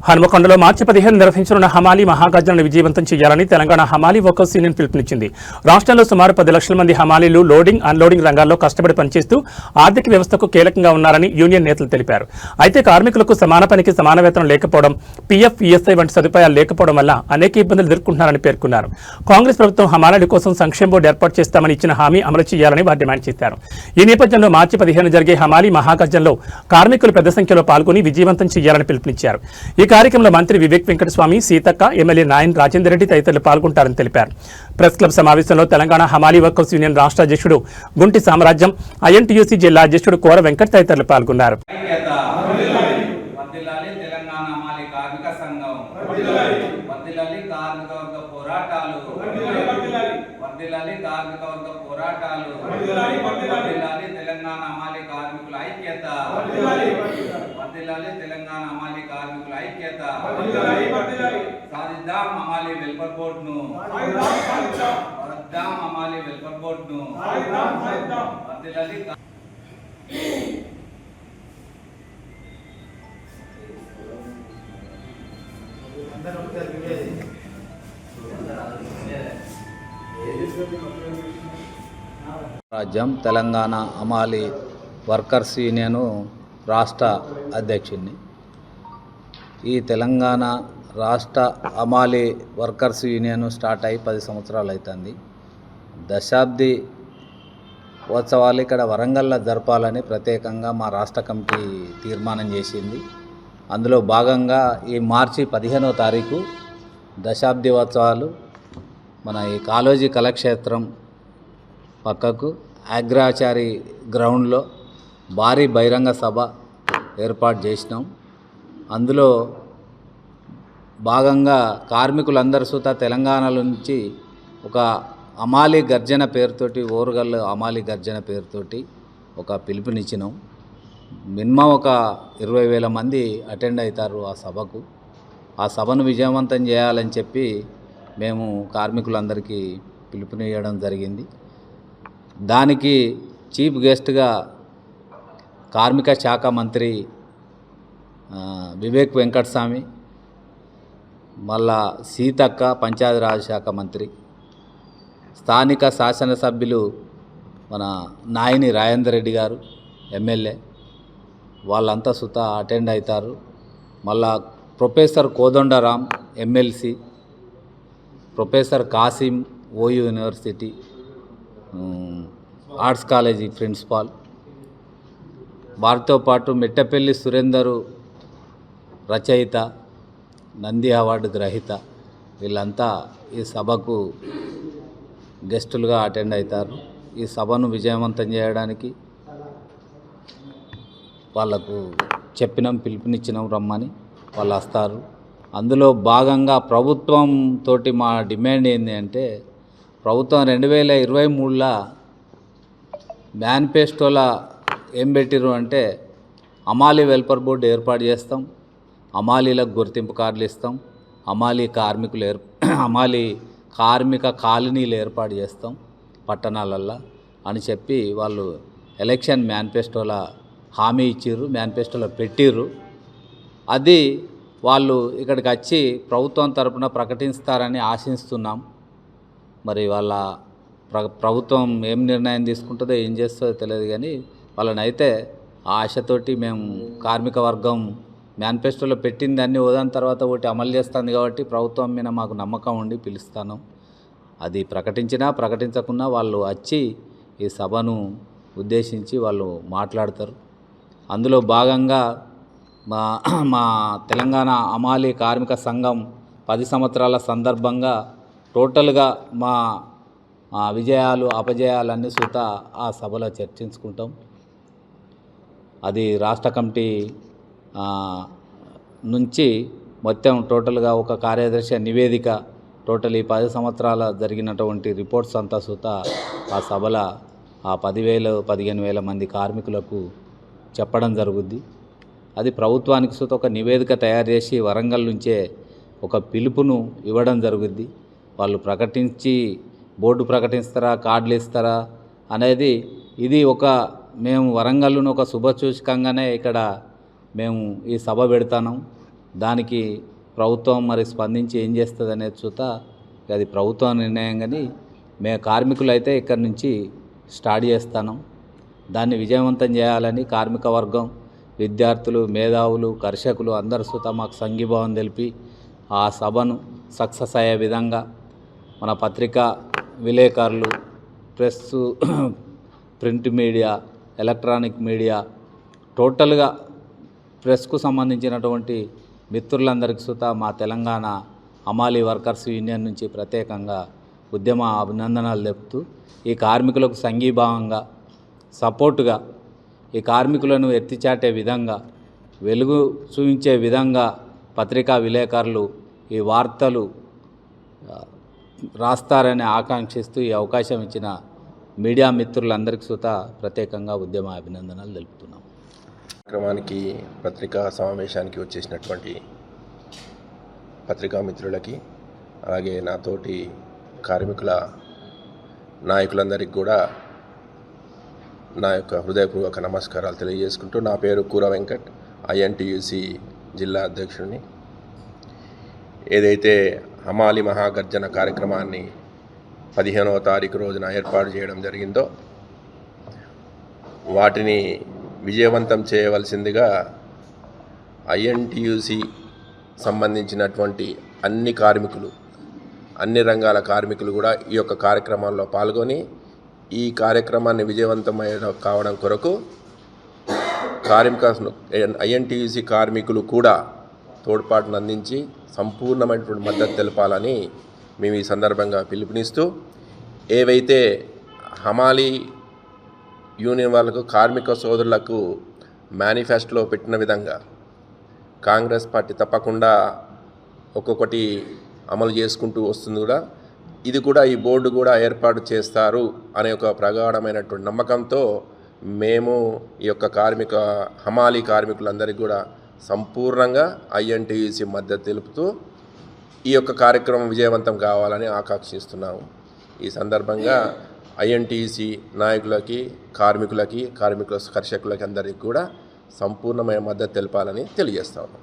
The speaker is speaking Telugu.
హనుమకొండలో మార్చి 15 నిర్వహించనున్న హమాలీ మహాగర్జనను విజయవంతం చేయాలని తెలంగాణ హమాలీ వర్కర్స్ యూనియన్ పిలుపునిచ్చింది. రాష్ట్రంలో సుమారు 10 లక్షల మంది హమాలీలు లోడింగ్, అన్లోడింగ్ రంగాల్లో కష్టపడి పనిచేస్తూ ఆర్థిక వ్యవస్థకు కీలకంగా ఉన్నారని యూనియన్ నేతలు తెలిపారు. అయితే కార్మికులకు సమాన పనికి సమాన వేతనం లేకపోవడం, పీఎఫ్, ఈఎస్ఐ వంటి సదుపాయాలు లేకపోవడం వల్ల అనేక ఇబ్బందులు ఎదుర్కొంటున్నారని పేర్కొన్నారు. కాంగ్రెస్ ప్రభుత్వం హమాలీల కోసం సంక్షేమ బోర్డు ఏర్పాటు చేస్తామని ఇచ్చిన హామీ అమలు చేయాలని వారు డిమాండ్ చేశారు. ఈ నేపథ్యంలో మార్చి 15 జరిగే హమాలీ మహాగర్జనలో కార్మికులు పెద్ద సంఖ్యలో పాల్గొని విజయవంతం చేయాలని పిలుపునిచ్చారు. ఈ కార్యక్రమంలో మంత్రి వివేక్ వెంకటస్వామి, సీతక్క, ఎమ్మెల్యే నాయన్ రాజేందర్ రెడ్డి తదితరులు పాల్గొంటారని తెలిపారు. ప్రెస్ క్లబ్ సమావేశంలో తెలంగాణ హమాలీ వర్కర్స్ యూనియన్ రాష్ట్ర అధ్యక్షుడు గుంటి సామ్రాజ్యం, ఐఎన్టీయూసీ జిల్లా అధ్యక్షుడు కోర వెంకట్ తదితరులు పాల్గొన్నారు. తెలంగాణ హమాలీ కార్మికుల ఐక్యత, తెలంగాణ హమాలీ కార్మికుల ఐక్యత, సాధిద్దాం హమాలీ వెల్ఫేర్ బోర్డును, సాధిద్దాం హమాలీ వెల్ఫేర్ బోర్డును. రాజ్యం తెలంగాణ హమాలీ వర్కర్స్ యూనియన్ రాష్ట్ర అధ్యక్షుడిని. ఈ తెలంగాణ రాష్ట్ర హమాలీ వర్కర్స్ యూనియన్ స్టార్ట్ అయ్యి 10 సంవత్సరాలు అవుతుంది. దశాబ్ది ఉత్సవాలు ఇక్కడ వరంగల్లో జరపాలని ప్రత్యేకంగా మా రాష్ట్ర కమిటీ తీర్మానం చేసింది. అందులో భాగంగా ఈ మార్చి 15వ తారీఖు దశాబ్ది ఉత్సవాలు మన ఈ కాళోజీ కళాక్షేత్రం పక్కకు అగ్రాచారి గ్రౌండ్లో భారీ బహిరంగ సభ ఏర్పాటు చేసినాం. అందులో భాగంగా కార్మికులందరూ సుతా తెలంగాణ నుంచి ఒక హమాలీ గర్జన పేరుతోటి, ఓరుగల్లు హమాలీ గర్జన పేరుతోటి ఒక పిలుపునిచ్చినాం. మినిమం ఒక 20,000 మంది అటెండ్ అవుతారు ఆ సభకు. ఆ సభను విజయవంతం చేయాలని చెప్పి మేము కార్మికులందరికీ పిలుపునియడం జరిగింది. దానికి చీఫ్ గెస్ట్గా కార్మిక శాఖ మంత్రి వివేక్ వెంకటస్వామి, మళ్ళా సీతక్క పంచాయతీరాజ్ శాఖ మంత్రి, స్థానిక శాసనసభ్యులు మన నాయని రాజేందర్ రెడ్డి గారు ఎమ్మెల్యే, వాళ్ళంతా సుతా అటెండ్ అవుతారు. మళ్ళా professor Kodandaram MLC, professor Kasim OU university arts college principal, వారితో పాటు మెట్టపల్లి సురేందరు రచయిత, నంది అవార్డు గ్రహీత, వీళ్ళంతా ఈ సభకు గెస్టులుగా అటెండ్ అవుతారు. ఈ సభను విజయవంతం చేయడానికి వాళ్ళకు చెప్పినాం, పిలుపునిచ్చినాం రమ్మని, వాళ్ళు వస్తారు. అందులో భాగంగా ప్రభుత్వం తోటి మా డిమాండ్ ఏంటి అంటే, ప్రభుత్వం 2023లో మేనిఫెస్టోలో ఏం పెట్టిరు అంటే, హమాలీ వెల్ఫేర్ బోర్డు ఏర్పాటు చేస్తాం, హమాలీలకు గుర్తింపు కార్డులు ఇస్తాం, హమాలీ కార్మిక కాలనీలు ఏర్పాటు చేస్తాం పట్టణాలల్లో అని చెప్పి వాళ్ళు ఎలక్షన్ మేనిఫెస్టోలో హామీ ఇచ్చిర్రు, మేనిఫెస్టోలో పెట్టిర్రు. అది వాళ్ళు ఇక్కడికి వచ్చి ప్రభుత్వం తరపున ప్రకటిస్తారని ఆశిస్తున్నాం. మరి వాళ్ళ ప్రభుత్వం ఏం నిర్ణయం తీసుకుంటుందో, ఏం చేస్తుందో తెలియదు, కానీ వాళ్ళనైతే ఆశతోటి మేము కార్మిక వర్గం మేనిఫెస్టోలో పెట్టింది అన్నీ ఉదాహరణ తర్వాత ఒకటి అమలు చేస్తుంది కాబట్టి ప్రభుత్వం మీద మాకు నమ్మకం ఉండి పిలుస్తాను. అది ప్రకటించినా ప్రకటించకున్నా వాళ్ళు వచ్చి ఈ సభను ఉద్దేశించి వాళ్ళు మాట్లాడతారు. అందులో భాగంగా మా తెలంగాణ హమాలీ కార్మిక సంఘం 10 సంవత్సరాల సందర్భంగా టోటల్గా మా విజయాలు అపజయాలన్నీ సుత ఆ సభలో చర్చించుకుంటాం. అది రాష్ట్ర కమిటీ నుంచి మొత్తం టోటల్గా ఒక కార్యదర్శి నివేదిక, టోటల్ ఈ 10 సంవత్సరాల జరిగినటువంటి రిపోర్ట్స్ అంతా సుత ఆ సభలో ఆ 10,000-15,000 మంది కార్మికులకు చెప్పడం జరుగుద్ది. అది ప్రభుత్వానికి సుత ఒక నివేదిక తయారు చేసి వరంగల్ నుంచే ఒక పిలుపును ఇవ్వడం జరుగుద్ది. వాళ్ళు ప్రకటించి బోర్డు ప్రకటిస్తారా, కార్డులు ఇస్తారా అనేది ఇది ఒక మేము వరంగల్ను ఒక శుభసూచకంగానే ఇక్కడ మేము ఈ సభ పెడతాను. దానికి ప్రభుత్వం మరి స్పందించి ఏం చేస్తుంది అనేది చూత అది ప్రభుత్వ నిర్ణయం. కానీ మేము కార్మికులైతే ఇక్కడి నుంచి స్టార్ట్ చేస్తాను. దాన్ని విజయవంతం చేయాలని కార్మిక వర్గం, విద్యార్థులు, మేధావులు, కర్షకులు అందరు సుత మాకు సంఘీభావం తెలిపి ఆ సభను సక్సెస్ అయ్యే విధంగా మన పత్రికా విలేకరులు, press, print media, electronic media, టోటల్గా ప్రెస్కు సంబంధించినటువంటి మిత్రులందరికీ సుత మా తెలంగాణ హమాలీ వర్కర్స్ యూనియన్ నుంచి ప్రత్యేకంగా ఉద్యమ అభినందనలు తెలుపుతూ ఈ కార్మికులకు సంఘీభావంగా, సపోర్టుగా, ఈ కార్మికులను ఎత్తిచాటే విధంగా, వెలుగు చూపించే విధంగా పత్రికా విలేకరులు ఈ వార్తలు రాస్తారని ఆకాంక్షిస్తూ ఈ అవకాశం ఇచ్చిన మీడియా మిత్రులందరికీ సుత ప్రత్యేకంగా ఉద్యమ అభినందనలు తెలుపుతున్నాం. కార్యక్రమానికి పత్రికా సమావేశానికి వచ్చేసినటువంటి పత్రికా మిత్రులకి, అలాగే నాతోటి కార్మికుల నాయకులందరికీ కూడా నా యొక్క హృదయపూర్వక నమస్కారాలు తెలియజేసుకుంటూ, నా పేరు కూర వెంకట్, ఐఎన్టీయూసీ జిల్లా అధ్యక్షుడిని. ఏదైతే హమాలి మహాగర్జన కార్యక్రమాన్ని 15వ తారీఖు రోజున ఏర్పాటు చేయడం జరిగిందో వాటిని విజయవంతం చేయవలసిందిగా ఐఎన్టీయూసీ సంబంధించినటువంటి అన్ని కార్మికులు, అన్ని రంగాల కార్మికులు కూడా ఈ యొక్క కార్యక్రమాల్లో పాల్గొని ఈ కార్యక్రమాన్ని విజయవంతమైన కావడం కొరకు ఐఎన్టీయూసీ కార్మికులు కూడా తోడ్పాటును అందించి సంపూర్ణమైనటువంటి మద్దతు తెలపాలని మేము ఈ సందర్భంగా పిలుపునిస్తూ, ఏవైతే హమాలీ యూనియన్ వాళ్ళకు, కార్మిక సోదరులకు మేనిఫెస్టోలో పెట్టిన విధంగా కాంగ్రెస్ పార్టీ తప్పకుండా ఒక్కొక్కటి అమలు చేసుకుంటూ వస్తుంది. కూడా ఇది కూడా ఈ బోర్డు కూడా ఏర్పాటు చేస్తారు అనే ఒక ప్రగాఢమైనటువంటి నమ్మకంతో మేము ఈ యొక్క హమాలీ కార్మికులందరికీ కూడా సంపూర్ణంగా ఐఎన్టీయూసీ మద్దతు తెలుపుతూ ఈ యొక్క కార్యక్రమం విజయవంతం కావాలని ఆకాంక్షిస్తున్నాము. ఈ సందర్భంగా ఐఎన్టీయూసీ నాయకులకి, కార్మికుల కర్షకులకి అందరికీ కూడా సంపూర్ణమైన మద్దతు తెలపాలని తెలియజేస్తాము.